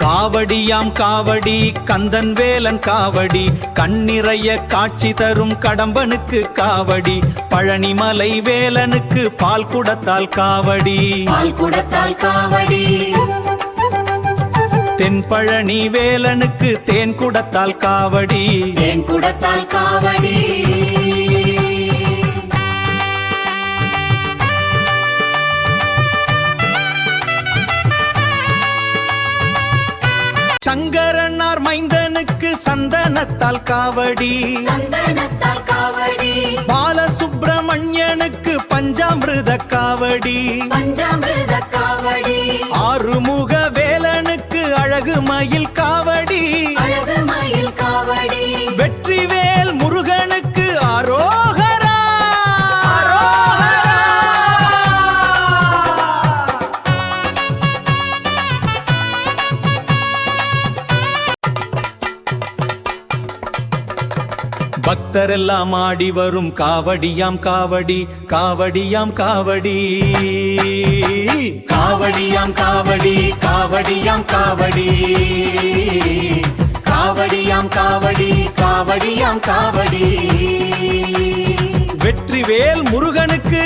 காவடியாம் காவடி கந்தன் வேலன் காவடி கண்ணிறைய காட்சி தரும் கடம்பனுக்கு காவடி பழனிமலை வேலனுக்கு பால் குடத்தால் காவடி தென்பழனி வேலனுக்கு தேன் குடத்தால் காவடி சங்கரனார் மைந்தனுக்கு சந்தனத்தால் காவடி பாலசுப்பிரமணியனுக்கு பஞ்சாமிருத காவடி ஆறுமுக வேலனுக்கு அழகு மயில் காவடி வெற்றிவேல் முருகனுக்கு ஆரோகரா பக்தரெல்லாம் ஆடி வரும் காவடியாம் காவடி காவடியாம் காவடி காவடியாம் காவடி காவடியாம் காவடி காவடியாம் காவடி காவடியாம் காவடி வெற்றிவேல் முருகனுக்கு